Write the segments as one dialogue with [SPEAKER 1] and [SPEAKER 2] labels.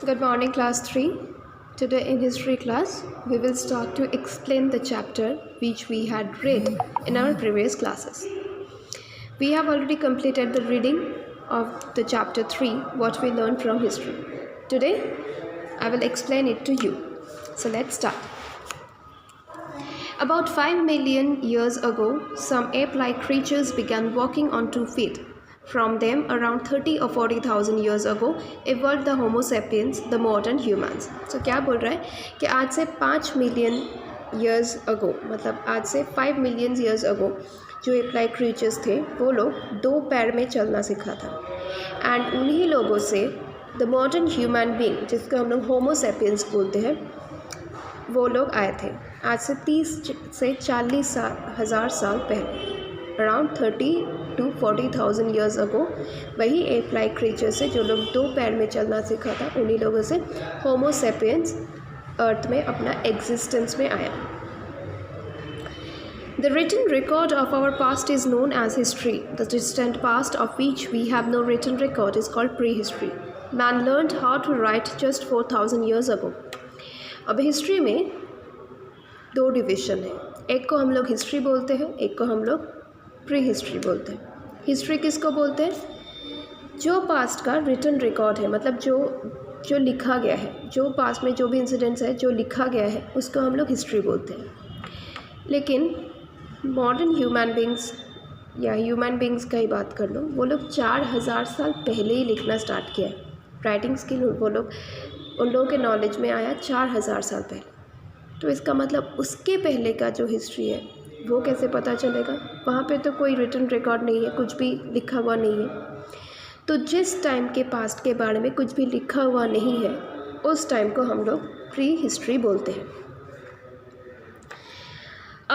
[SPEAKER 1] Good morning, class 3. Today in history class, we will start to explain the chapter which we had read in our previous classes. We have already completed the reading of the chapter 3, what we learned from history. Today, I will explain it to you. So let's start. About 5 million years ago, some ape-like creatures began walking on 2 feet. From them, around 30 or 40,000 years ago, evolved the Homo sapiens, the modern humans. So क्या बोल रहा है कि आज से 5 million years ago, मतलब आज से 5 million years ago, जो एप-लाइक क्रीचर्स थे वो लोग 2 पैर में चलना सीखा था. एंड उन्हीं लोगों से द मॉडर्न ह्यूमन बीइंग, जिसको हम लोग होमो सेपियंस बोलते हैं, वो लोग आए थे आज से 30 से 40 हज़ार साल पहले. अराउंड 30 to 40,000 years ago वही एप लाइक क्रीचर से जो लोग 2 पैर में चलना सीखा था, उन्हीं लोगों से होमो सेपियंस अर्थ में अपना एग्जिस्टेंस में आया. The written record of our past is known as history. The distant past of which we have no written record is called prehistory. Man learned how to write just 4,000 years ago. अब history में 2 division है. एक को हम लोग history बोलते हैं, एक को हम लोग प्री हिस्ट्री बोलते हैं. हिस्ट्री किसको बोलते हैं? जो पास्ट का रिटन रिकॉर्ड है, मतलब जो लिखा गया है, जो पास्ट में जो भी इंसिडेंट्स है जो लिखा गया है, उसको हम लोग हिस्ट्री बोलते हैं. लेकिन मॉडर्न ह्यूमन बींग्स या ह्यूमन बींग्स का ही बात कर लो, वो लोग 4000 साल पहले ही लिखना स्टार्ट किया है. राइटिंग स्किल वो लोग उन लोगों के नॉलेज में आया 4000 साल पहले. तो इसका मतलब उसके पहले का जो हिस्ट्री है वो कैसे पता चलेगा? वहाँ पे तो कोई रिटन रिकॉर्ड नहीं है, कुछ भी लिखा हुआ नहीं है. तो जिस टाइम के पास्ट के बारे में कुछ भी लिखा हुआ नहीं है, उस टाइम को हम लोग प्री हिस्ट्री बोलते हैं.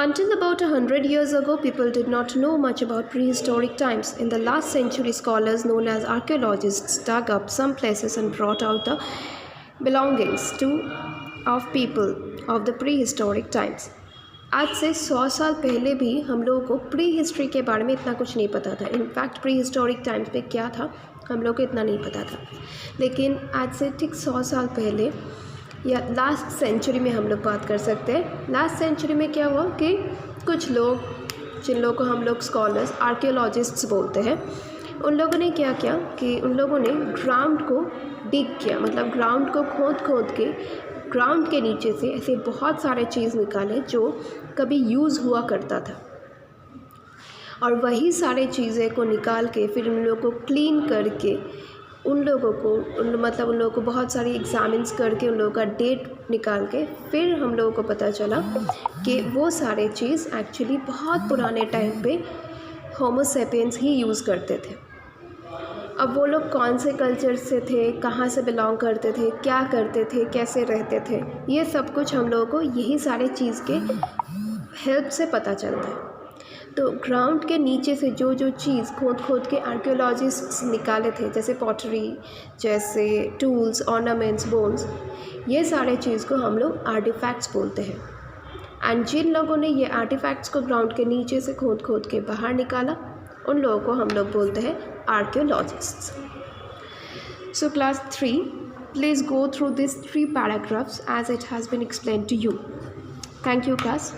[SPEAKER 1] Until about 100 years ago, people did not know much about prehistoric times. In the last century, scholars known as archaeologists dug up some places and brought out the belongings of people of the prehistoric times. आज से 100 साल पहले भी हम लोगों को pre history के बारे में इतना कुछ नहीं पता था. इनफैक्ट प्री हिस्टोरिक टाइम्स पे क्या था हम लोग को इतना नहीं पता था. लेकिन आज से ठीक 100 साल पहले या लास्ट सेंचुरी में हम लोग बात कर सकते हैं. लास्ट सेंचुरी में क्या हुआ कि कुछ लोग, जिन लोगों को हम लोग स्कॉलर्स आर्कियोलॉजिस्ट्स बोलते हैं, उन लोगों ने क्या किया कि उन लोगों ने ग्राउंड को डिग किया, मतलब ग्राउंड को खोद के ग्राउंड के नीचे से ऐसे बहुत सारे चीज़ निकाले जो कभी यूज़ हुआ करता था. और वही सारे चीज़ें को निकाल के फिर उन लोगों को क्लीन करके उन लोगों को बहुत सारी एग्जामिन्स करके उन लोगों का डेट निकाल के फिर हम लोगों को पता चला कि वो सारे चीज़ एक्चुअली बहुत पुराने टाइम पे होमो सेपियंस ही यूज़ करते थे. अब वो लोग कौन से कल्चर से थे, कहाँ से बिलोंग करते थे, क्या करते थे, कैसे रहते थे, ये सब कुछ हम लोगों को यही सारे चीज़ के हेल्प से पता चलता है. तो ग्राउंड के नीचे से जो चीज़ खोद के आर्कियोलॉजिस्ट्स निकाले थे, जैसे पॉटरी, जैसे टूल्स, ऑर्नामेंट्स, बोन्स, ये सारे चीज़ को हम लोग आर्टिफैक्ट्स बोलते हैं. एंड जिन लोगों ने ये आर्टिफैक्ट्स को ग्राउंड के नीचे से खोद के बाहर निकाला, उन लोगों को हम लोग बोलते हैं archaeologists. So class 3, please go through this 3 paragraphs as it has been explained to you. Thank you, class.